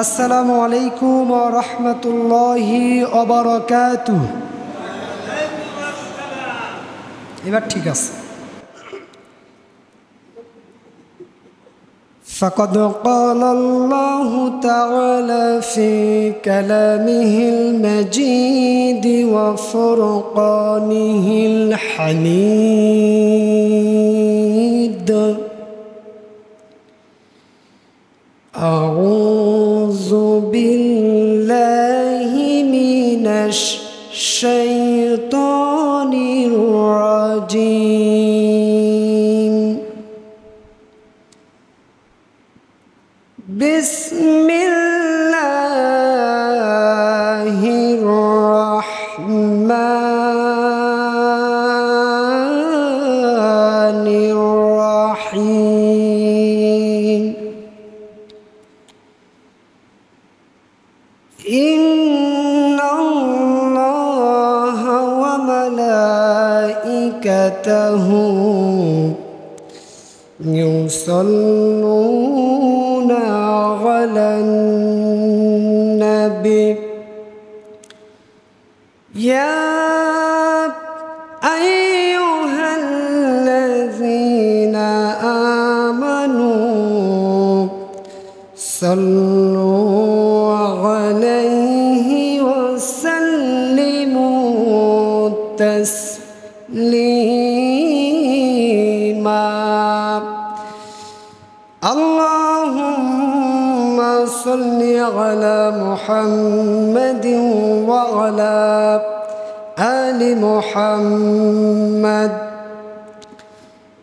আসসালামু আলাইকুম ওয়া রাহমাতুল্লাহি ওয়া বারাকাতুহু। এবার ঠিক আছে। فقد قال الله تعالى في كلامه المجيد وفرقانه الحميد: أعوذ بالله من الشيطان الرجيم. بسم الله الرحمن الرحيم. إن الله وملائكته يصلون على النبي يا أيها الذين آمنوا صلوا عليه وسلموا تسليما. اللهم صل على محمد وعلى آل محمد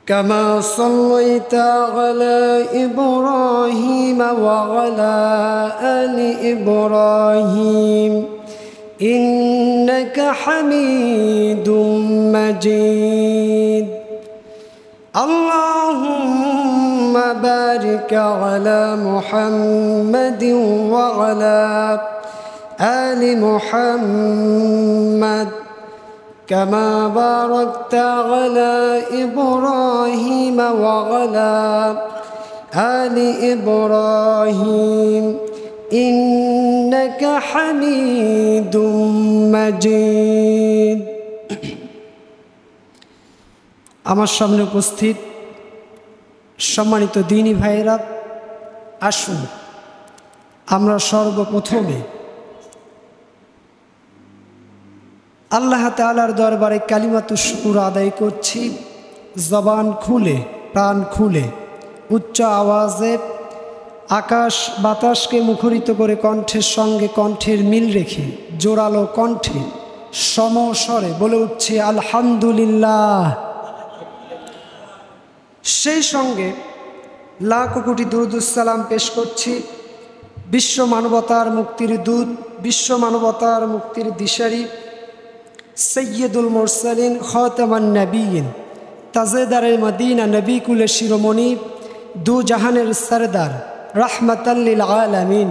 كما صليت على إبراهيم وعلى آل إبراهيم إنك حميد مجيد. اللهم بارك على محمد وعلى آل محمد كما باركت على إبراهيم وعلى آل إبراهيم إنك حميد مجيد. আমার সামনে উপস্থিত সম্মানিত দ্বীনী ভাইয়েরা, আসুন আমরা সর্বপ্রথমে আল্লাহ তাআলার দরবারে কালিমাতুশ শুকর আদায় করছি, জবান খুলে প্রাণ খুলে উচ্চ আওয়াজে আকাশ বাতাসকে মুখরিত করে কণ্ঠের সঙ্গে কণ্ঠের মিল রেখে জোরালো কণ্ঠে সমস্বরে বলে উঠছে আলহামদুলিল্লাহ। সেই সঙ্গে লাখো কোটি দুরূদুস সালাম পেশ করছি বিশ্ব মানবতার মুক্তির দূত, বিশ্ব মানবতার মুক্তির দিশারি, সৈয়দুল মুরসালিন, খাতামান নবীন, তাজেদারে মদিনা, নবী কুলের শিরোমণি, দু জাহানের সরদার, রাহমাতাল লিল আলামিন,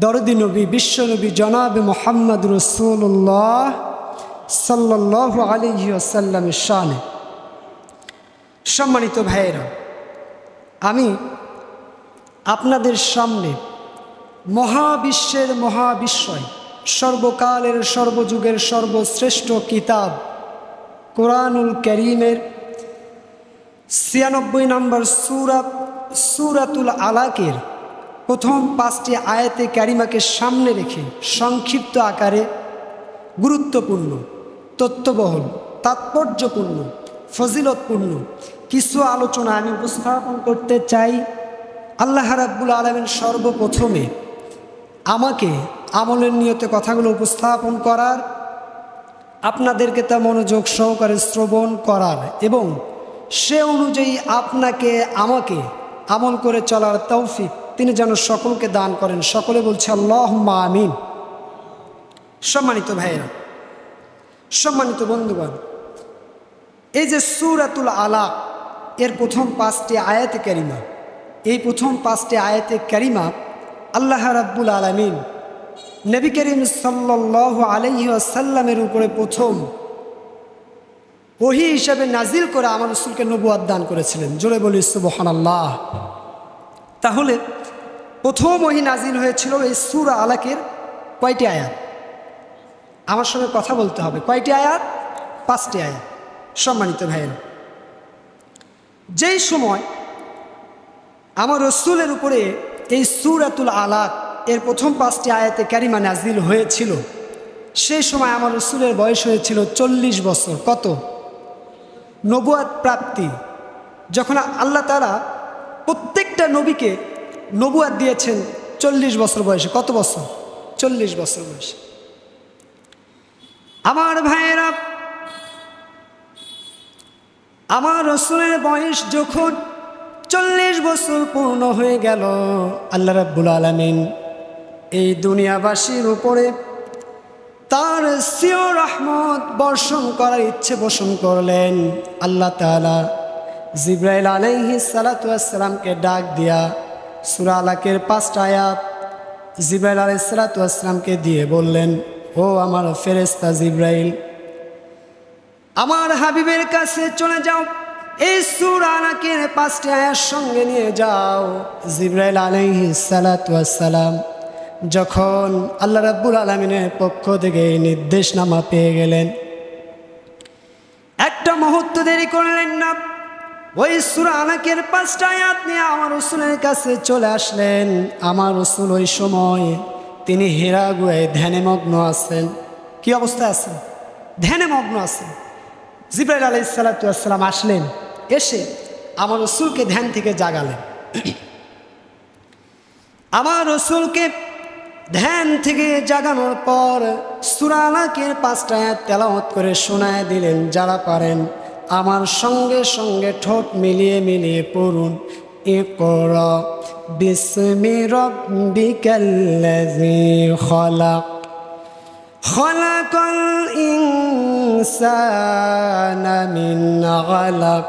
দরদি নবী, বিশ্ব নবী জনাব মুহাম্মদ রাসূলুল্লাহ সাল্লাল্লাহু আলাইহি ওয়াসাল্লামের শানে। সম্মানিত ভাইয়েরা, আমি আপনাদের সামনে মহাবিশ্বের মহাবিশ্বয় সর্বকালের সর্বযুগের সর্বশ্রেষ্ঠ কিতাব কোরআনুল কারীমের ৯৬ নম্বর সূরাতুল আলাকের প্রথম ৫টি আয়াতে কারিমাকে সামনে রেখে সংক্ষিপ্ত আকারে গুরুত্বপূর্ণ, তথ্যবহুল, তাৎপর্যপূর্ণ, ফজিলতপূর্ণ কিছু আলোচনা আমি উপস্থাপন করতে চাই। আল্লাহ রাব্বুল আলামিন সর্বপ্রথমে আমাকে আমলের নিয়তে কথাগুলো উপস্থাপন করার, আপনাদেরকে তা মনোযোগ সহকারে শ্রবণ করার এবং সে অনুযায়ী আপনাকে আমাকে আমল করে চলার তৌফিক তিনি যেন সকলকে দান করেন। সকলে বলছে আল্লাহুম্মা আমিন। সম্মানিত ভাইয়েরা, সম্মানিত বন্ধুগণ, এই যে সূরাতুল আলাক এর প্রথম ৫টি আয়াতে কারিমা, এই প্রথম ৫টি আয়াতে কারিমা আল্লাহ রাব্বুল আলামিন নবী করিম সাল্লাল্লাহু আলাইহি ওয়াসাল্লামের উপরে প্রথম ওহী হিসাবে নাজিল করে আমার রাসূলকে নবুয়ত দান করেছিলেন। জোরে বলি সুবহানাল্লাহ। তাহলে প্রথম ওহী নাজিল হয়েছিল এই সূরা আলাকের কয়টি আয়াত? আমার সঙ্গে কথা বলতে হবে। কয়টি আয়াত? 5টি আয়াত। সম্মানিত ভাইয়েরা, যেই সময় আমার রাসূলের উপরে এই সূরাতুল আলাক এর প্রথম 5টি আয়াতে কারিমা নাজিল হয়েছিল, সেই সময় আমার রাসূলের বয়স হয়েছিল 40 বছর। কত? নবুয়াত প্রাপ্তি। যখন আল্লাহ তাআলা প্রত্যেকটা নবীকে নবুয়াত দিয়েছেন 40 বছর বয়সে। কত বছর? 40 বছর বয়সে। আমার ভাইয়েরা, আমার রাসূলের বয়স যখন 40 বছর পূর্ণ হয়ে গেল, আল্লাহ রাব্বুল আলামিন এই দুনিয়াবাসীর উপরে তার সিও রহমত বর্ষণ করার ইচ্ছে পোষণ করলেন। আল্লাহ তাআলা জিবরাইল আলাইহিস সালাতু ওয়াস সালামকে ডাক দিয়া সূরা আলাকের 5টা আয়াত জিবরাইল আলাইহিস সালাতু ওয়াস সালামকে দিয়ে বললেন, ও আমার ফেরেশতা জিবরাইল, আমার হাবিবের কাছে চলে যাও, এই সূরা আলাকের 5টি আয়াত সঙ্গে নিয়ে যাও। জিবরাইল আলাইহিস সালাতু ওয়াস সালাম যখন আল্লাহ রাব্বুল আলামিনের পক্ষ থেকে এই নির্দেশনামা পেয়ে গেলেন, একটা মুহূর্ত দেরি করলেন না। ওই সূরা আলাকের 5টা আয়াত নিয়ে আমার রাসূলের কাছে চলে আসলেন। আমার রাসূল ওই সময় তিনি হিরা গুহায় ধ্যানে মগ্ন আছেন। কি অবস্থায় আছেন? ধ্যানে মগ্ন আছেন। জিবরাইল আলাইহিস সালাতু ওয়াস সালাম আসলেন, এসে আমার রাসূলকে ধ্যান থেকে জাগালেন। আমার রাসূলকে ধ্যান থেকে জাগানোর পর সূরা আলাকের 5টা আয়াত তেলাওয়াত করে শোনায় দিলেন। যারা পারেন আমার সঙ্গে সঙ্গে ঠোঁট মিলিয়ে মিলিয়ে পড়ুন। ইকরা বিসমি রাব্বিকাল্লাযী খলাক, খলাকাল ইনসানা মিন আলাক,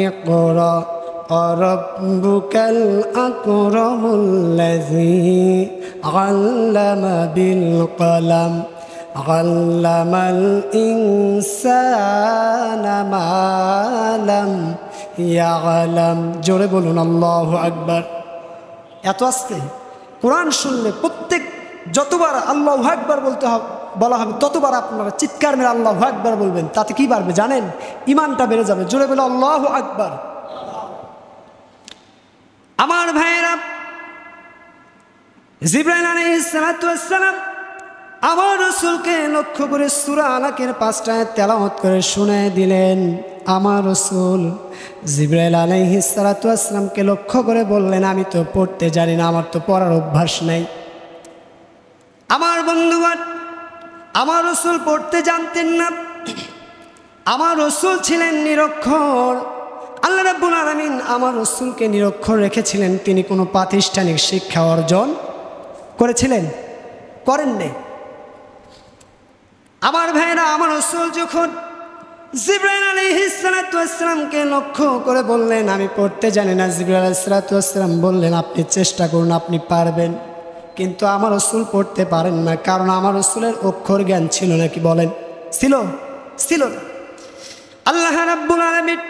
ইকরা রাব্বুকাল আকরামুল্লাযী আল্লামা বিল কলম, আল্লামাল ইনসানা মা লাম ইয়ালাম। জোরে বলুন আল্লাহু আকবার। এত আস্তে কোরআন শুনলে প্রত্যেক যতবার আল্লাহু আকবার বলা হবে ততবার আপনারা চিৎকার মেরে আল্লাহু আকবার বলবেন। তাতে কি বাড়বে জানেন? ইমানটা বেড়ে যাবে। জোরে বলে আল্লাহু আকবার। আমার ভাইয়েরা, জিবরাইল আলাইহিস সালাতু ওয়াস সালাম আমার রাসূলকে লক্ষ্য করে সূরা আলাকের 5টা আয়াত তেলাওয়াত করে শোনায় দিলেন। আমার রাসূল জিবরাইল আলাইহিস সালাতু ওয়াস সালামকে লক্ষ্য করে বললেন, আমি তো পড়তে জানি না, আমার তো পড়ার অভ্যাস নাই। আমার বন্ধুগণ, আমার রাসূল পড়তে জানতেন না। আমার রাসূল ছিলেন নিরক্ষর। আল্লাহ রাব্বুল আলামিন আমার রাসূলকে নিরক্ষর রেখেছিলেন। তিনি কোনো প্রাতিষ্ঠানিক শিক্ষা অর্জন করেছিলেন? করেন নাই। আমার ভাইরা, আমার রাসূল যখন জিবরাইল আলাইহিস সালাতু ওয়াস সালামকে লক্ষ্য করে বললেন, আমি পড়তে জানি না, জিবরাইল আলাইহিস সালাতু ওয়াস সালাম বললেন, আপনি চেষ্টা করুন, আপনি পারবেন। কিন্তু আমার রাসূল পড়তে পারেন না, কারণ আমার রাসূলের অক্ষর জ্ঞান ছিল না। কি বলেন? ছিল না। আল্লাহ রাব্বুল আলামিন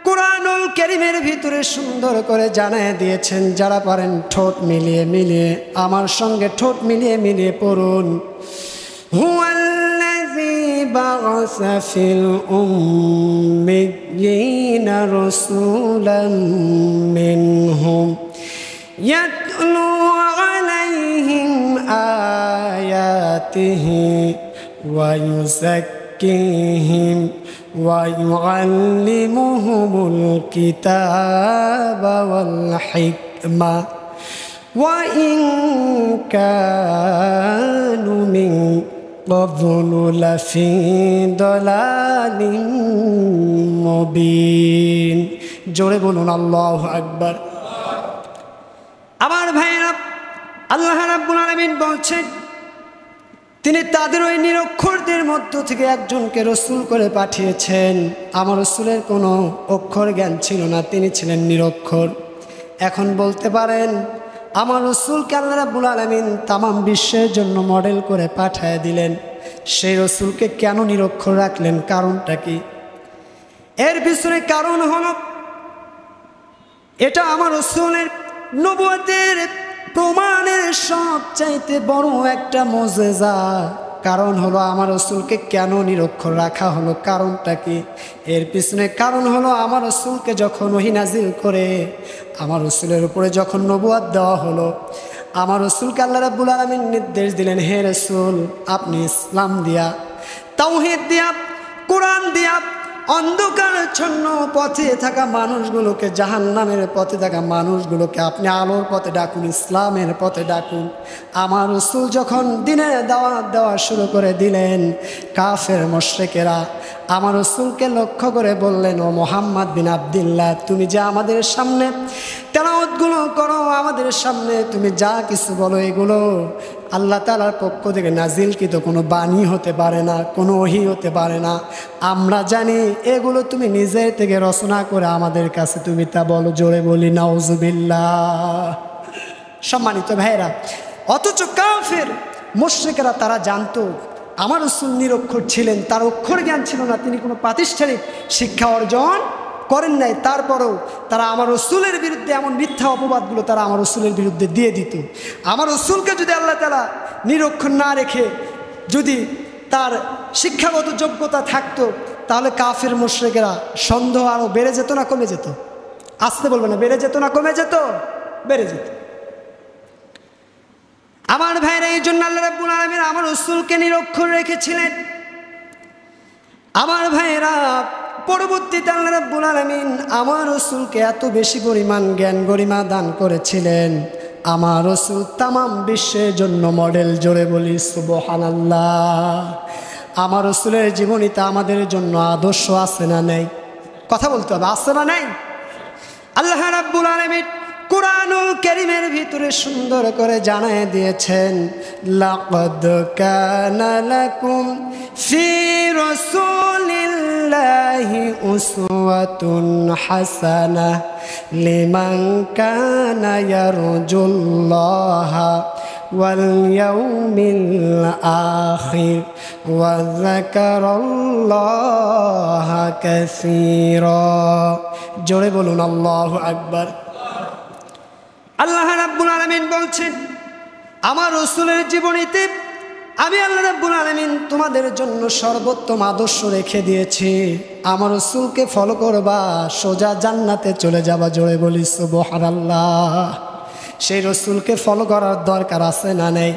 কুরআনুল কারীমের ভিতরে সুন্দর করে জানায় দিয়েছেন। যারা পারেন ঠোঁট মিলিয়ে মিলিয়ে আমার সঙ্গে ঠোঁট মিলিয়ে মিলিয়ে পড়ুন। হুয়াল্লাযী বা'আসা ফিল উম্মিয়্যিনা রাসূলাম মিনহুম ইয়াতলু আলাইহিম আয়াতিহি ওয়া ইউযাক্কিহিম ويعلمهم الكتاب والحكمة وإن كانوا من قبل لفي ضلال مبين। জোরে বলুন আল্লাহু আকবার। আমার ভাইরা, আল্লাহ রাব্বুল আলামিন বলছেন, তিনি তাদের ওই নিরক্ষরদের মধ্য থেকে একজনকে রাসূল করে পাঠিয়েছেন। আমার রাসূলের কোনো অক্ষর জ্ঞান ছিল না, তিনি ছিলেন নিরক্ষর। এখন বলতে পারেন, আমার রাসূলকে আল্লাহ রাব্বুল আলামিন তামাম বিশ্বের জন্য মডেল করে পাঠিয়ে দিলেন, সেই রাসূলকে কেন নিরক্ষর রাখলেন? কারণটা কি? এর পিছনে কারণ হলো, এটা আমার রাসূলের নবুয়তের প্রমাণের সবচাইতে বড় একটা মুজিজা। কারণ হলো আমার রাসূলকে কেন নিরক্ষর রাখা হলো, কারণটা কি? এর পিছনে কারণ হলো আমার রাসূলকে যখন ওহী নাজিল করে আমার রাসূলের উপরে যখন নবুয়ত দেওয়া হলো, আমার রাসূলকে আল্লাহ রাব্বুল আলামিন নির্দেশ দিলেন, হে রাসূল আপনি ইসলাম দিয়া, তাওহীদ দিয়া, কোরআন দিয়া অন্ধকারাচ্ছন্ন পথে থাকা মানুষগুলোকে, জাহান্নামের পথে থাকা মানুষগুলোকে আপনি আলোর পথে ডাকুন, ইসলামের পথে ডাকুন। আমার রাসূল যখন দ্বীনের দাওয়াত দেওয়া শুরু করে দিলেন, কাফের মুশরিকেরা আমার রাসূলকে লক্ষ্য করে বললেন, ও মুহাম্মদ বিন আব্দুল্লাহ, তুমি যে আমাদের সামনে তেলাওয়াতগুলো করো, আমাদের সামনে তুমি যা কিছু বলো, এগুলো আল্লাহ তাআলার পক্ষ থেকে নাজিলকৃত কোনো বাণী হতে পারে না, কোনো ওহী হতে পারে না। আমরা জানি এগুলো তুমি নিজের থেকে রচনা করে আমাদের কাছে তুমি তা বলো। জোরে বলি নাউজুবিল্লাহ। সম্মানিত ভাইরা, অথচ কাফের মুশরিকরা তারা জানতো আমার রাসূল নিরক্ষর ছিলেন, তার অক্ষর জ্ঞান ছিল না, তিনি কোনো প্রাতিষ্ঠানিক শিক্ষা অর্জন করেন নাই। তারপরেও তারা আমার রাসূলের বিরুদ্ধে এমন মিথ্যা অপবাদগুলো তারা আমার রাসূলের বিরুদ্ধে দিয়ে দিত। আমার রাসূলকে যদি আল্লাহ তাআলা নিরক্ষর না রেখে যদি তার শিক্ষাগত যোগ্যতা থাকতো, তাহলে কাফের মুশরিকেরা সন্দেহ আরও বেড়ে যেত না কমে যেত? আসতে বলবে না, বেড়ে যেত না কমে যেত? বেড়ে যেত। আমার ভাইরা, এই জন্য আল্লাহ রাব্বুল আলামিন আমার রাসূলকে নিরক্ষর রেখেছিলেন। আমার ভাইরা, পরবর্তীতে আল্লাহ রাব্বুল আলামিন আমার রাসূলকে এত বেশি পরিমাণ জ্ঞান গরিমা দান করেছিলেন, আমার রাসূল তামাম বিশ্বের জন্য মডেল। জোরে বলি সুবহানাল্লাহ। আমার রাসূলের জীবনীতে আমাদের জন্য আদর্শ আছে না নেই? কথা বলতে হবে, আছে না নেই? আল্লাহ রাব্বুল আলামিন কুরআনুল কারীমের ভিতরে সুন্দর করে জানায় দিয়েছেন, লাকাদ কানা লাকুম ফি রাসূলিল্লাহি উসওয়াতুন হাসানাহ লিমান কানা ইয়ারজুল্লাহা ওয়াল ইয়াউমিল আখির ওয়া যাকারাল্লাহা কাসীরা। জোরে বলুন আল্লাহু আকবার। আল্লাহ রাব্বুল আলামিন বলছেন, আমার রাসূলের জীবনীতে আমি আল্লাহ রাব্বুল আলামিন তোমাদের জন্য সর্বোত্তম আদর্শ রেখে দিয়েছি। আমার রাসূলকে ফলো করবা, সোজা জান্নাতে চলে যাবা। জোরে বলি সুবহানাল্লাহ। সেই রাসূলকে ফলো করার দরকার আছে না নেই?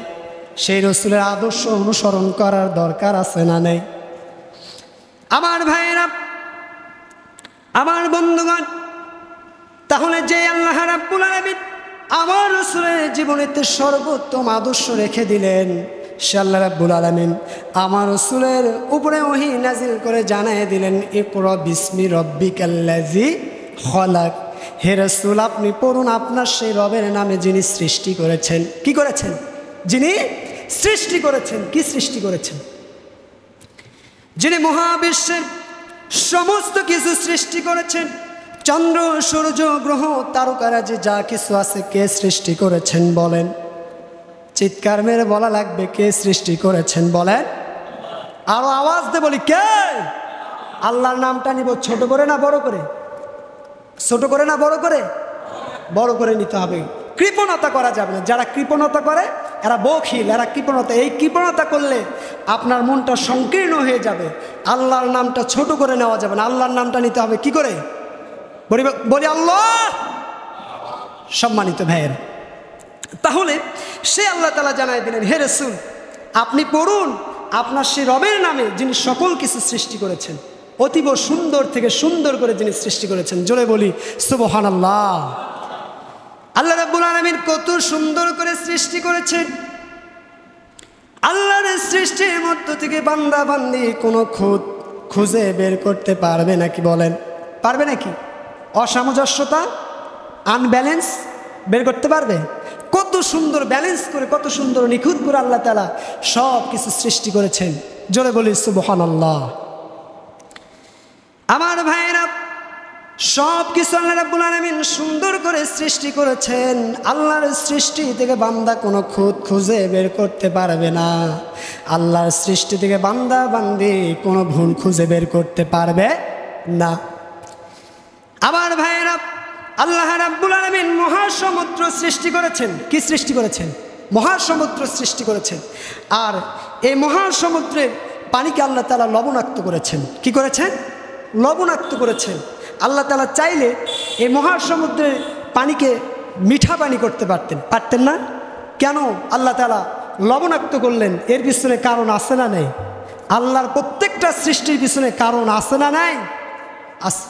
সেই রাসূলের আদর্শ অনুসরণ করার দরকার আছে না নেই? আমার ভাইয়েরা, আমার বন্ধুগণ, তাহলে যে আল্লাহ রাব্বুল আলামিন আমার রাসূলের জীবনীতে সর্বোত্তম আদর্শ রেখে দিলেন, সে আল্লাহ রাব্বুল আলামিন আমার রাসূলের উপরে ওহী নাজিল করে জানায় দিলেন, ইকরা বিসমি রব্বিকাল্লাযী খলাক। হে রাসূল, আপনি পড়ুন আপনার সেই রবের নামে যিনি সৃষ্টি করেছেন। কি করেছেন? যিনি সৃষ্টি করেছেন। কি সৃষ্টি করেছেন? যিনি মহাবিশ্বের সমস্ত কিছু সৃষ্টি করেছেন। চন্দ্র, সূর্য, গ্রহ, তারকারাজি যা কিছু আছে কে সৃষ্টি করেছেন বলেন? চিৎকার মেরে বলা লাগবে, কে সৃষ্টি করেছেন বলেন? আরো আওয়াজ দিয়ে বলি, কে? আল্লাহর নামটা নিব ছোট করে না বড় করে? ছোট করে না বড় করে? বড় করে নিতে হবে। কৃপণতা করা যাবে না। যারা কৃপণতা করে এরা বখিল, এরা কৃপণতা। এই কৃপণতা করলে আপনার মনটা সংকীর্ণ হয়ে যাবে। আল্লাহর নামটা ছোট করে নেওয়া যাবে না। আল্লাহর নামটা নিতে হবে কি করে? বলি আল্লাহ। সম্মানিত ভাইয়ের, তাহলে সে আল্লাহ তাআলা জানায় দিলেন, হে রাসূল আপনি পড়ুন আপনার সেই রবের নামে যিনি সকল কিছু সৃষ্টি করেছেন, অতীব সুন্দর থেকে সুন্দর করে যিনি সৃষ্টি করেছেন। জোরে বলি সুবহানাল্লাহ। আল্লাহ রাব্বুল আলামিন কত সুন্দর করে সৃষ্টি করেছেন। আল্লাহর সৃষ্টির মধ্য থেকে বান্দা বান্দি কোনো খুঁত খুঁজে বের করতে পারবে নাকি বলেন? পারবে নাকি? অসামঞ্জস্যতা, আনব্যালেন্স বের করতে পারবে? কত সুন্দর ব্যালেন্স করে, কত সুন্দর নিখুঁত করে আল্লাহ তাআলা সব কিছু সৃষ্টি করেছেন। জোরে বলি সুবহানাল্লাহ। আমার ভাইয়েরা, সব কিছু আল্লাহ রাব্বুল আলামিন সুন্দর করে সৃষ্টি করেছেন। আল্লাহর সৃষ্টি থেকে বান্দা কোনো খুঁত খুঁজে বের করতে পারবে না। আল্লাহর সৃষ্টি থেকে বান্দা বান্দি কোনো ভুল খুঁজে বের করতে পারবে না। আমার ভাইয়েরা, আল্লাহ রাব্বুল আলামিন মহাসমুদ্র সৃষ্টি করেছেন। কি সৃষ্টি করেছেন? মহাসমুদ্র সৃষ্টি করেছেন। আর এই মহাসমুদ্রের পানিকে আল্লাহ তাআলা লবণাক্ত করেছেন। কি করেছেন? লবণাক্ত করেছেন। আল্লাহ তাআলা চাইলে এই মহাসমুদ্রের পানিকে মিঠা পানি করতে পারতেন না? কেন আল্লাহ তাআলা লবণাক্ত করলেন? এর পিছনে কারণ আছে না নেই? আল্লাহর প্রত্যেকটা সৃষ্টির পিছনে কারণ আছে না নাই? আছে।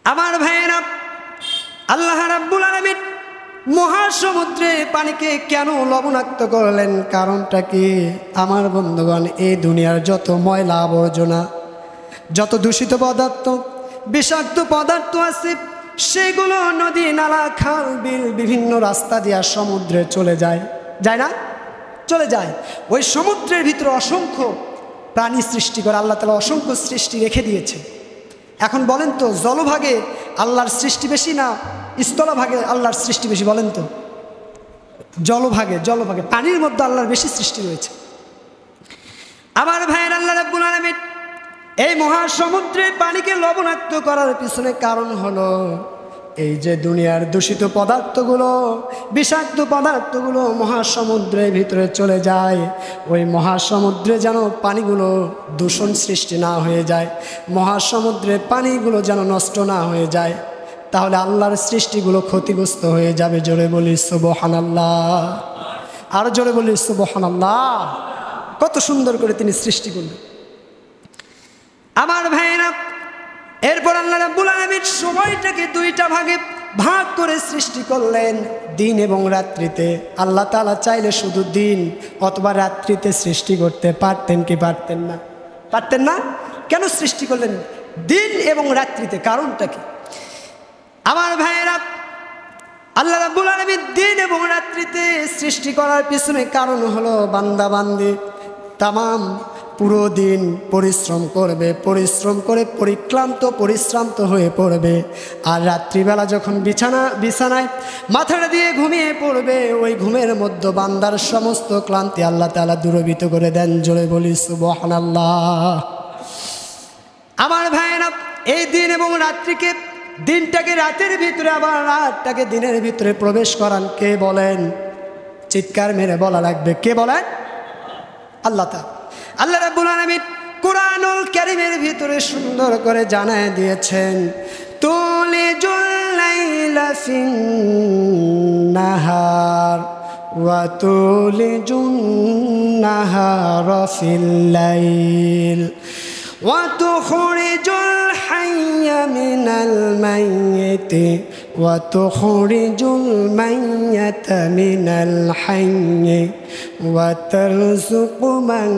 আমার ভাইয়েরা, আল্লাহ রাব্বুল আলামিন মহাসমুদ্রে পানিকে কেন লবণাক্ত করলেন? কারণটা কি? আমার বন্ধুগণ, এই দুনিয়ার যত ময়লা আবর্জনা, যত দূষিত পদার্থ, বিষাক্ত পদার্থ আছে, সেগুলো নদী, নালা, খাল, বিল, বিভিন্ন রাস্তা দিয়ে সমুদ্রে চলে যায়। যায় না? চলে যায়। ওই সমুদ্রের ভিতরে অসংখ্য প্রাণী সৃষ্টি করে আল্লাহ তাআলা অসংখ্য সৃষ্টি রেখে দিয়েছে। এখন বলেন তো, জলভাগে আল্লাহর সৃষ্টি বেশি না স্থলভাগে আল্লাহর সৃষ্টি বেশি? বলেন তো। জলভাগে পানির মধ্যে আল্লাহর বেশি সৃষ্টি রয়েছে। আমার ভাইয়ের, আল্লাহ রাব্বুল আলামিন এই মহাসমুদ্রের পানিকে লবণাক্ত করার পিছনে কারণ হলো এই যে দুনিয়ার দূষিত পদার্থগুলো, বিষাক্ত পদার্থগুলো মহাসমুদ্রের ভিতরে চলে যায়। ওই মহাসমুদ্রে যেন পানিগুলো দূষণ সৃষ্টি না হয়ে যায়, মহাসমুদ্রের পানিগুলো যেন নষ্ট না হয়ে যায়, তাহলে আল্লাহর সৃষ্টিগুলো ক্ষতিগ্রস্ত হয়ে যাবে। জোরে বলি সুবহানাল্লাহ। আর জোরে বলি সুবহানাল্লাহ। কত সুন্দর করে তিনি সৃষ্টি করলেন। আমার ভাইয়েরা, এরপর আল্লাহ রাব্বুল আলামিন সময়টাকে দুইটা ভাগে ভাগ করে সৃষ্টি করলেন, দিন এবং রাত্রিতে। আল্লাহ তাআলা চাইলে শুধু দিন অথবা রাত্রিতে সৃষ্টি করতে পারতেন কি পারতেন না? পারতেন না। কেন সৃষ্টি করলেন দিন এবং রাত্রিতে? কারণটা কি? আমার ভাইয়েরা, আল্লাহ রাব্বুল আলামিন দিন এবং রাত্রিতে সৃষ্টি করার পিছনে কারণ হলো বান্দা-বান্দি তামাম পুরো দিন পরিশ্রম করবে, পরিশ্রম করে পরিশ্রান্ত হয়ে পড়বে। আর রাত্রিবেলা যখন বিছানায় মাথাটা দিয়ে ঘুমিয়ে পড়বে, ওই ঘুমের মধ্যে বান্দার সমস্ত ক্লান্তি আল্লাহ তাআলা দূরীভূত করে দেন। জোরে বলি সুবহানাল্লাহ। আমার ভাইয়েরা, এই দিন এবং রাত্রিকে, দিনটাকে রাতের ভিতরে আবার রাতটাকে দিনের ভিতরে প্রবেশ করান কে বলেন? চিৎকার মেরে বলা লাগবে, কে বলেন? আল্লাহ তাআলা। আল্লাহ রাব্বুল আলামিন কুরআনুল কারীমের ভিতরে সুন্দর করে জানায় দিয়েছেন, তুলিজুল লাইলা ফিন নাহার ওয়া তুলিজুন নাহারা ফিল লাইল ওয়া তুখরিজুল হাইয়া মিনাল মাইয়িতি ওয়া তুখরিজুল মাইয়াতা মিনাল হাইয়্যি ওয়া তারযুকু মান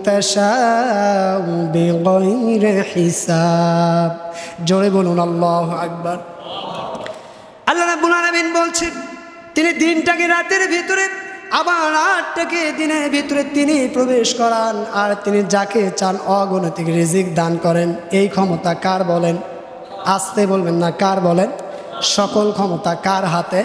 তাশাউ বিগাইরি হিসাব। জোরে বলুন আল্লাহু আকবার। আল্লাহ রাব্বুল আলামিন বলছেন, তিনি দিনটাকে রাতের ভিতরে আবার রাতটাকে দিনের ভিতরে তিনি প্রবেশ করান, আর তিনি যাকে চান অগণিত রিজিক দান করেন। এই ক্ষমতা কার বলেন? আসতে বলবেন না, কার বলেন? সকল ক্ষমতা কার হাতে?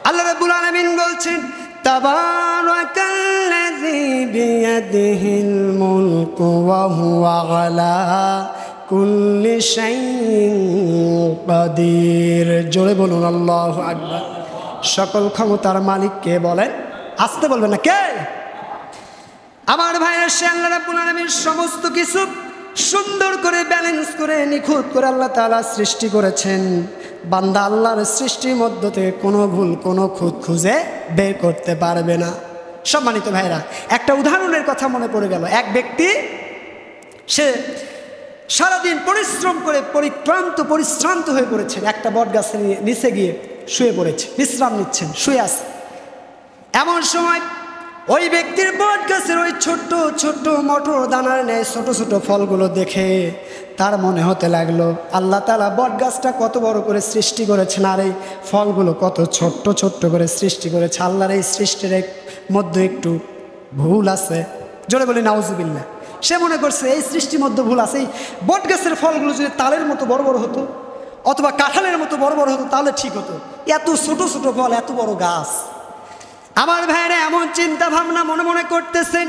আল্লাহ রাব্বুল আলামিন বলছেন, তাবারাকাল্লাযী বিয়াদিহিল মুলকু ওয়া হুয়া আলা কুল্লি শাইইন কাদির। জোরে বলুন আল্লাহু আকবার। সকল ক্ষমতার মালিক কে বলেন? আসতে বলবেন না, কে? আমার ভাইরা, সে আল্লাহ রাব্বুল আলামিন সমস্ত কিছু সুন্দর করে ব্যালেন্স করে নিখুঁত করে আল্লাহ তাআলা সৃষ্টি করেছেন। বান্দা আল্লাহর সৃষ্টির মধ্য থেকে কোনো ভুল, কোনো খুঁত খুঁজে বের করতে পারবে না। সম্মানিত ভাইরা, একটা উদাহরণের কথা মনে পড়ে গেল। এক ব্যক্তি, সে সারাদিন পরিশ্রম করে পরিশ্রান্ত হয়ে পড়েছেন, একটা বট গাছের নিচে গিয়ে শুয়ে পড়েছে, বিশ্রাম নিচ্ছেন, শুয়ে আছে। এমন সময় ওই ব্যক্তির বট গাছের ওই ছোট্ট ছোট্ট মটর দানার ন্যায় ছোট ছোট ফলগুলো দেখে তার মনে হতে লাগলো, আল্লাহ তাআলা বট গাছটা কত বড় করে সৃষ্টি করেছেন, আর এই ফলগুলো কত ছোট্ট ছোট্ট করে সৃষ্টি করেছে। আল্লাহর এই সৃষ্টির মধ্যে একটু ভুল আছে। জোরে বলি নাউজুবিল্লাহ। সে মনে করছে এই সৃষ্টির মধ্যে ভুল আছে। এই বট গাছের ফলগুলো যদি তালের মতো বড় বড় হতো অথবা কাঁঠালের মতো বড় বড় হতো তাহলে ঠিক হতো, এত ছোট ছোট ফল, এত বড় গাছ। আমার ভাইরা এমন চিন্তা ভাবনা মনে মনে করতেছেন।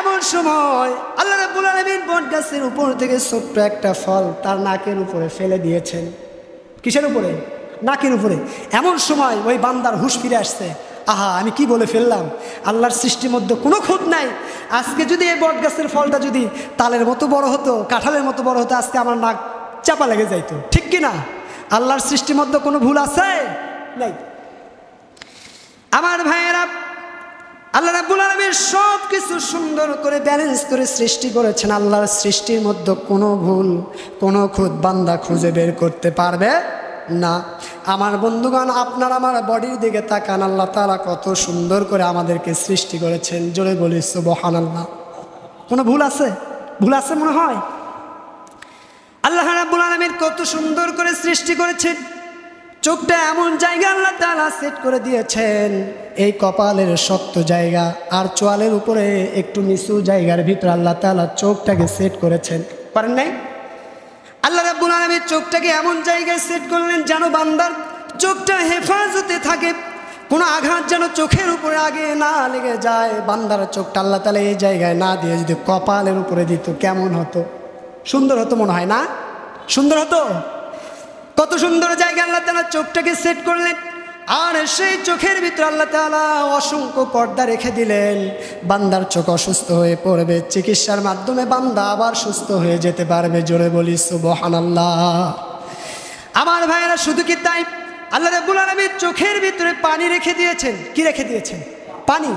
এমন সময় আল্লাহ রাব্বুল আলামিন বট গাছের উপর থেকে ছোট্ট একটা ফল তার নাকের উপরে ফেলে দিয়েছেন। কিসের উপরে? নাকের উপরে। এমন সময় ওই বান্দার হুঁশ ফিরে আসছে, আহা আমি কি বলে ফেললাম, আল্লাহর সৃষ্টির মধ্যে কোনো খুঁত নাই। আজকে যদি এই বট গাছের ফলটা যদি তালের মতো বড় হতো, কাঁঠালের মতো বড় হতো, আজকে আমার নাক চাপা লেগে যাইতো, ঠিক কি না? আল্লাহর সৃষ্টির মধ্যে কোনো ভুল আছে? নাই। আমার ভাইয়েরা, আল্লাহ রাব্বুল আলামিন সব কিছু সুন্দর করে ব্যালেন্স করে সৃষ্টি করেছেন। আল্লাহর সৃষ্টির মধ্যে কোনো ভুল, কোনো খুঁত বান্দা খুঁজে বের করতে পারবে না। আমার বন্ধুগণ, আপনার আমার বডির দিকে তাকান, আল্লাহ তাআলা কত সুন্দর করে আমাদেরকে সৃষ্টি করেছেন। জোরে বলি সুবহানাল্লাহ। কোনো ভুল আছে? ভুল আছে মনে হয়? আল্লাহ রাব্বুল আলামিন কত সুন্দর করে সৃষ্টি করেছেন। চোখটা এমন জায়গা আল্লাহ তাআলা সেট করে দিয়েছেন, এই কপালের শক্ত জায়গা আর চোয়ালের উপরে একটু নিচু জায়গার ভিতরে আল্লাহ তাআলা চোখটাকে সেট করেছেন। পারেন নাই? আল্লাহ রাব্বুল আলামিন চোখটাকে এমন জায়গায় সেট করলেন যেন বান্দার চোখটা হেফাজতে থাকে, কোনো আঘাত যেন চোখের উপরে আগে না লেগে যায়। বান্দার চোখটা আল্লাহ তাআলা এই জায়গায় না দিয়ে যদি কপালের উপরে দিত কেমন হতো? সুন্দর হতো মনে হয় না? সুন্দর হতো। কত সুন্দর জায়গায় আল্লাহ তাআলা চোখটাকে সেট করলেন। আর সেই চোখের ভিতরে আল্লাহ তাআলা অসংখ্য পর্দা রেখে দিলেন। বান্দার চোখ অসুস্থ হয়ে পড়বে, চিকিৎসার মাধ্যমে বান্দা আবার সুস্থ হয়ে যেতে পারবে। জোরে বলি সুবহানাল্লাহ। আমার ভাইয়েরা, শুধু কি তাই, আল্লাহ রাব্বুল আলামিন চোখের ভিতরে পানি রেখে দিয়েছেন। কি রেখে দিয়েছেন? পানি।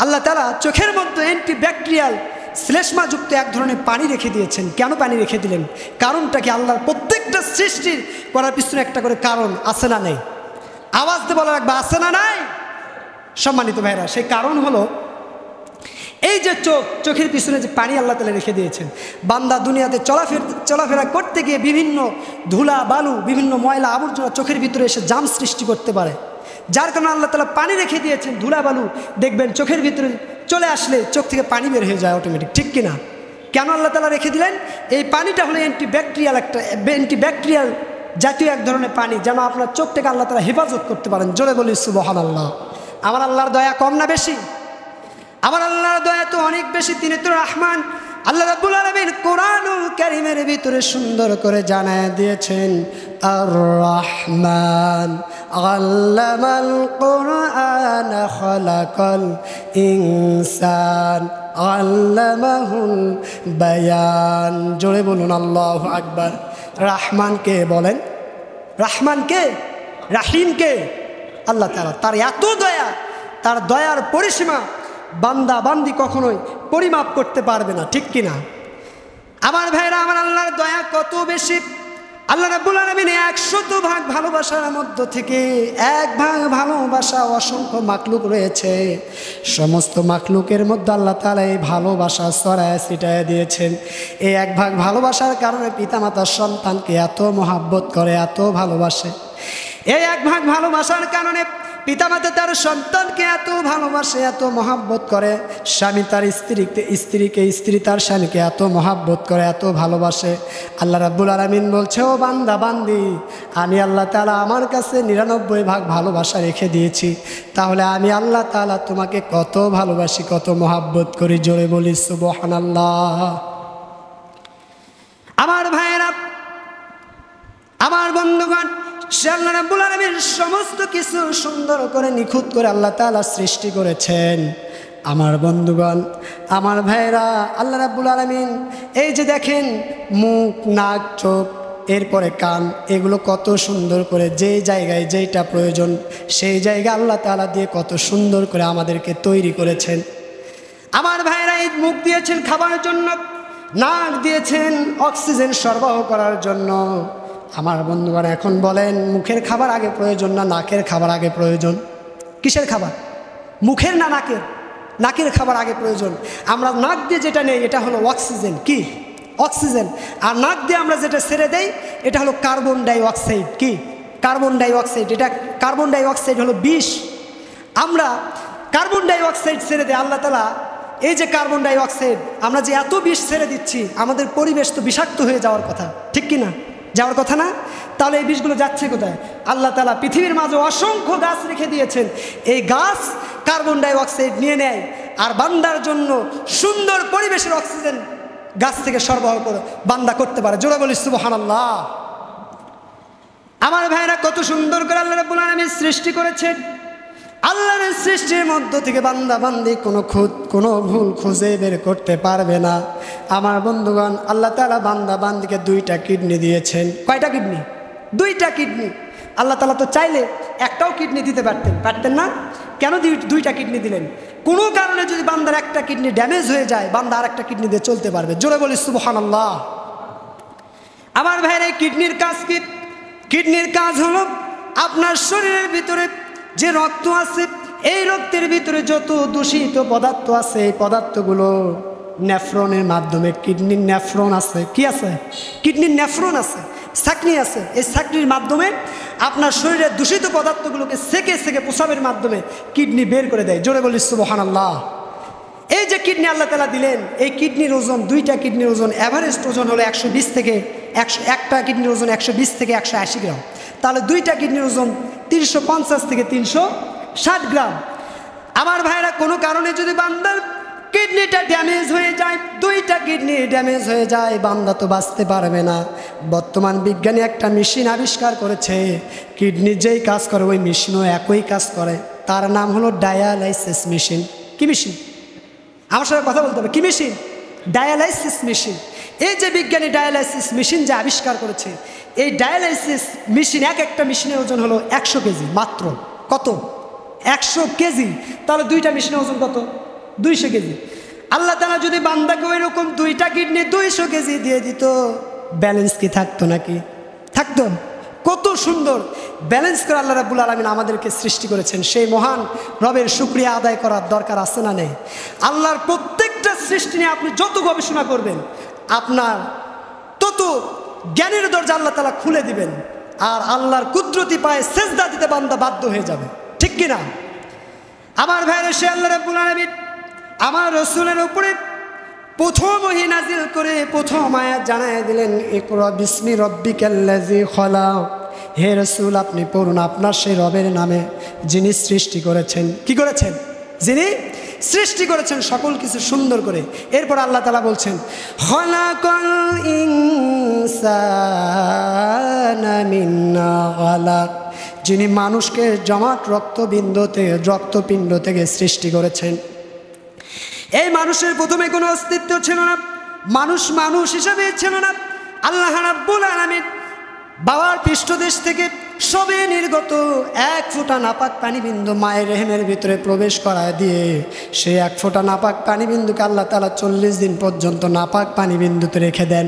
আল্লাহ তাআলা চোখের মধ্যে অ্যান্টিব্যাকটেরিয়াল শ্লেষ্মাযুক্ত এক ধরনের পানি রেখে দিয়েছেন। কেন পানি রেখে দিলেন? কারণটা কি? আল্লাহর প্রত্যেকটা সৃষ্টির করার পিছনে একটা করে কারণ আছে না নেই? আওয়াজ দিয়ে বলা রাখবা, আছে না নাই? সম্মানিত ভাইরা, সেই কারণ হলো এই যে চোখের পিছনে যে পানি আল্লাহ তাআলা রেখে দিয়েছেন, বান্দা দুনিয়াতে চলাফেরা করতে গিয়ে বিভিন্ন ধুলা বালু, বিভিন্ন ময়লা আবর্জনা চোখের ভিতরে এসে জাম সৃষ্টি করতে পারে। যার কারণে আল্লাহ তাআলা পানি রেখে দিয়েছেন। ধুলা বালু দেখবেন চোখের ভিতরে চলে আসলে চোখ থেকে পানি বের হয়ে যায় অটোমেটিক, ঠিক কিনা? কেন আল্লাহ তাআলা রেখে দিলেন? এই পানিটা হলো অ্যান্টিব্যাকটেরিয়াল জাতীয় এক ধরনের পানি, যেন আপনার চোখ থেকে আল্লাহ তাআলা হেফাজত করতে পারেন। জোরে বলি সুবহানাল্লাহ। আমার আল্লাহর দয়া কম না বেশি? আমার আল্লাহর দয়া তো অনেক বেশি। তিনি তো রহমান। আল্লাহ রাব্বুল আলামিন কোরআনুল কারীমের ভিতরে সুন্দর করে জানায় দিয়েছেন, আর রহমান আল্লামাল কোরআন খালাকাল ইনসান আল্লামাহুল বায়ান। জোরে বলুন আল্লাহু আকবার। রহমানকে বলেন? রহমানকে? রাহিমকে? আল্লাহ তাআলা। তার এত দয়া, তার দয়ার পরিসীমা বান্দা বান্দি কখনোই পরিমাপ করতে পারবে না, ঠিক কিনা? আমার ভাইরা, আমার আল্লাহর দয়া কত বেশি। আল্লাহ রাব্বুল আলামিন 100 ভাগ ভালোবাসার মধ্য থেকে এক ভাগ ভালোবাসা অসংখ্য মাখলুক রয়েছে। সমস্ত মাখলুকের মধ্যে আল্লাহ তাআলা এই ভালোবাসা ছড়ায় ছিটায় দিয়েছেন। এই এক ভাগ ভালোবাসার কারণে পিতামাতার সন্তানকে এত মহাব্বত করে, এত ভালোবাসে। এই এক ভাগ ভালোবাসার কারণে পিতামাতা তার সন্তানকে এত ভালোবাসে, এত মহাব্বত করে। স্বামী তার স্ত্রীকে, স্ত্রী তার স্বামীকে এত মহাব্বত করে, এত ভালোবাসে। আল্লাহ রাব্বুল আলামিন বলছে, ও বান্দা বান্দি, আমি আল্লাহ তাআলা আমার কাছে 99 ভাগ ভালোবাসা রেখে দিয়েছি। তাহলে আমি আল্লাহ তাআলা তোমাকে কত ভালোবাসি, কত মহাব্বত করি। জোরে বলি সুবহানাল্লাহ। আমার ভাইয়েরা, আমার বন্ধুগণ, আল্লাহ রাব্বুল আলামিন সমস্ত কিছু সুন্দর করে নিখুঁত করে আল্লাহ তাআলা সৃষ্টি করেছেন। আমার বন্ধুগণ, আমার ভাইরা, আল্লাহ রাব্বুল আলামিন এই যে দেখেন মুখ, নাক, চোখ, এরপরে কান, এগুলো কত সুন্দর করে যেই জায়গায় যেইটা প্রয়োজন সেই জায়গা আল্লাহ তাআলা দিয়ে কত সুন্দর করে আমাদেরকে তৈরি করেছেন। আমার ভাইরা, এই মুখ দিয়েছেন খাবারের জন্য, নাক দিয়েছেন অক্সিজেন সরবরাহ করার জন্য। আমার বন্ধুগণ, এখন বলেন মুখের খাবার আগে প্রয়োজন না নাকের খাবার আগে প্রয়োজন? কিসের খাবার? মুখের না নাকের? নাকের খাবার আগে প্রয়োজন। আমরা নাক দিয়ে যেটা নেই এটা হলো অক্সিজেন। কি? অক্সিজেন। আর নাক দিয়ে আমরা যেটা ছেড়ে দেই এটা হলো কার্বন ডাই অক্সাইড। কি? Carbon die oxide. এটা কার্বন ডাই অক্সাইড হলো বিষ। আমরা কার্বন ডাই অক্সাইড ছেড়ে দিই। আল্লাহ তাআলা এই যে কার্বন ডাই অক্সাইড, আমরা যে এত বিষ ছেড়ে দিচ্ছি, আমাদের পরিবেশ তো বিষাক্ত হয়ে যাওয়ার কথা, ঠিক কি না? যাওয়ার কথা না? তাহলে এই বিষগুলো যাচ্ছে কোথায়? আল্লাহ তাআলা পৃথিবীর মাঝে অসংখ্য গাছ রেখে দিয়েছেন। এই গাছ কার্বন ডাই অক্সাইড নিয়ে নেয় আর বান্দার জন্য সুন্দর পরিবেশের অক্সিজেন গাছ থেকে সরবরাহ করে বান্দা করতে পারে। জোরে বলি সুবহানাল্লাহ। আমার ভাইরা কত সুন্দর করে আল্লাহ রাব্বুল আলামিন সৃষ্টি করেছেন। আল্লাহর সৃষ্টির মধ্য থেকে বান্দা বান্দি কোনো ভুল খুঁজে বের করতে পারবে না। আমার বন্ধুগণ, আল্লাহ তাআলা বান্দা বান্দিকে 2টা কিডনি দিয়েছেন। কয়টা কিডনি? 2টা কিডনি। আল্লাহ তাআলা তো চাইলে একটাও কিডনি দিতে পারতেন না? কেন 2টা কিডনি দিলেন? কোনো কারণে যদি বান্দার একটা কিডনি ড্যামেজ হয়ে যায়, বান্দা আর একটা কিডনি দিয়ে চলতে পারবে। জোরে বলি সুবহানাল্লাহ। আমার ভাইরা, কিডনির কাজ কি? কিডনির কাজ হলো আপনার শরীরের ভিতরে যে রক্ত আছে, এই রক্তের ভিতরে যত দূষিত পদার্থ আছে, এই পদার্থগুলো নেফ্রনের মাধ্যমে, কিডনির নেফ্রন আছে, কি আছে? কিডনির নেফ্রন আছে, ছাকনি আছে। এই ছাকনির মাধ্যমে আপনার শরীরের দূষিত পদার্থগুলোকে সেকে প্রস্রাবের মাধ্যমে কিডনি বের করে দেয়। জোরে বলি সুবহানাল্লাহ। এই যে কিডনি আল্লাহ তাআলা দিলেন, এই কিডনির ওজন, 2টা কিডনির ওজন, এভারেস্ট ওজন হলো 120 থেকে 100, একটা কিডনির ওজন 120 থেকে 180 গ্রাম। তাহলে 2টা কিডনির ওজন 350 থেকে 360 গ্রাম। আমার ভাইরা, কোনো কারণে যদি বান্দার কিডনিটা ড্যামেজ হয়ে যায়, 2টা কিডনি ড্যামেজ হয়ে যায়, বান্দা তো বাঁচতে পারবে না। বর্তমান বিজ্ঞানী একটা মেশিন আবিষ্কার করেছে, কিডনি যেই কাজ করে ওই মেশিনও একই কাজ করে। তার নাম হলো ডায়ালাইসিস মেশিন। কি মেশিন? আমার সাথে কথা বলতে হবে। কি মেশিন? Dialysis machine. এই যে বিজ্ঞানী ডায়ালাইসিস মেশিন যে আবিষ্কার করেছে, এই ডায়ালাইসিস মেশিন, একটা মেশিনের ওজন হলো 100 কেজি মাত্র। কত? 100 কেজি। তাহলে 2টা মেশিনের ওজন কত? 200 কেজি। আল্লাহ তাআলা যদি বান্দাকে ওই রকম 2টা কিডনি 200 কেজি দিয়ে দিত, ব্যালেন্স কি থাকতো নাকি? থাকতো। কত সুন্দর ব্যালেন্স করে আল্লাহ রাব্বুল আলামিন আমাদেরকে সৃষ্টি করেছেন। সেই মহান রবের শুকরিয়া আদায় করার দরকার আছে না নেই? আল্লাহর প্রত্যেকটা সৃষ্টি নিয়ে আপনি যত গবেষণা করবেন, আপনার তত জ্ঞানের দরজা আল্লাহ তাআলা খুলে দিবেন। আর আল্লাহর কুদরতি পায়ে সেজদা দিতে বান্দা বাধ্য হয়ে যাবে। ঠিক কিনা? আমার ভাইরা, সে আল্লাহ রাব্বুল আলামিন আমার রাসূলের উপরে প্রথম ওহী নাজিল করে প্রথম আয়াত জানায় দিলেন, ইকরা বিসমি রাব্বিকাল্লাযী খলাক। হে রাসূল, আপনি পড়ুন আপনার সেই রবের নামে, যিনি সৃষ্টি করেছেন। কি করেছেন? যিনি সৃষ্টি করেছেন সকল কিছু সুন্দর করে। এরপর আল্লাহ তাআলা বলছেন, খলাকাল ইনসানা মিন আলাক। যিনি মানুষকে জমাট রক্তপিণ্ড থেকে সৃষ্টি করেছেন। এই মানুষের প্রথমে কোনো অস্তিত্ব ছিল না, মানুষ হিসেবে ছিল না। আল্লাহ রাব্বুল আলামিন বাবার পৃষ্ঠদেশ থেকে সবে নির্গত 1 ফোঁটা নাপাক পানিবিন্দু মায়ের রেহেমের ভিতরে প্রবেশ করায় দিয়ে, সেই 1 ফোঁটা নাপাক পানিবিন্দুকে আল্লাহ তাআলা 40 দিন পর্যন্ত নাপাক পানিবিন্দুতে রেখে দেন।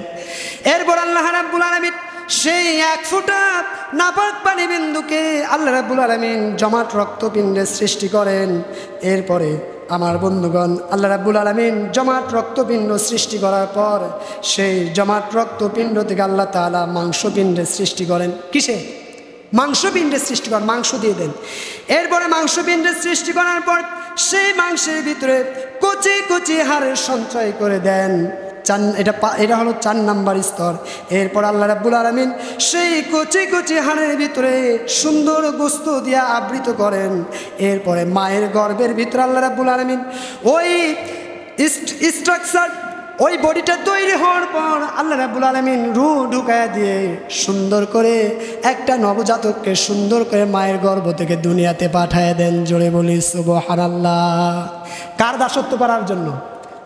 এরপর আল্লাহ রাব্বুল আলামিন সেই 1 ফোঁটা নাপাক পানিবিন্দুকে আল্লাহ রাব্বুল আলামিন জমাট রক্তপিণ্ডের সৃষ্টি করেন। এরপরে আমার বন্ধুগণ, আল্লাহ রাব্বুল আলামিন জমাট রক্তপিণ্ড সৃষ্টি করার পর সেই জমাট রক্তপিণ্ড থেকে আল্লাহ তাআলা মাংসপিণ্ডের সৃষ্টি করেন। কিসে? মাংসপিণ্ডের সৃষ্টি করেন, মাংস দিয়ে দেন। এরপরে মাংসপিণ্ডের সৃষ্টি করার পর সেই মাংসের ভিতরে কচি কচি হাড়ের সঞ্চয় করে দেন। এটা হলো 4 নাম্বার স্তর। এরপর আল্লাহ রাব্বুল আলামিন সেই কচি কচি হাড়ের ভিতরে সুন্দর গোশত দিয়ে আবৃত করেন। এরপরে মায়ের গর্ভের ভিতরে আল্লাহ রাব্বুল আলামিন ওই স্ট্রাকচার, ওই বডিটা তৈরি হওয়ার পর আল্লাহ রাব্বুল আলামিন রূহ ঢুকায়া দিয়ে সুন্দর করে একটা নবজাতককে সুন্দর করে মায়ের গর্ভ থেকে দুনিয়াতে পাঠায় দেন। জোরে বলি সুবহানাল্লাহ। কার দাসত্ব করার জন্য?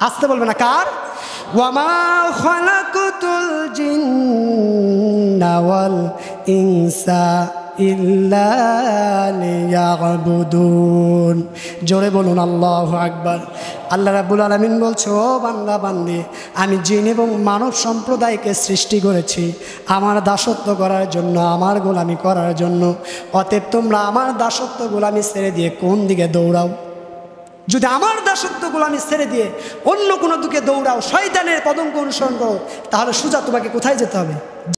আসতে বলবে না, কার? ওয়ামা খালাকুতুল জিন্না ওয়াল ইনসা ইল্লা লিয়াবুদুন। জোরে বলুন আল্লাহু আকবার। আল্লাহ রাব্বুল আলামিন বলছে, ও বান্দা বান্দি, আমি জিন এবং মানব সম্প্রদায়কে সৃষ্টি করেছি আমার দাসত্ব করার জন্য, আমার গোলামি করার জন্য। অতএব তোমরা আমার দাসত্ব গোলামি ছেড়ে দিয়ে কোন দিকে দৌড়াও? যদি আমার দাসত্ব গোলামি ছেড়ে দিয়ে অন্য কোনো দিকে দৌড়াও, শয়তানের পদঙ্ক অনুসরণ করো, তাহলে সোজা তোমাকে কোথায় যেতে হবে?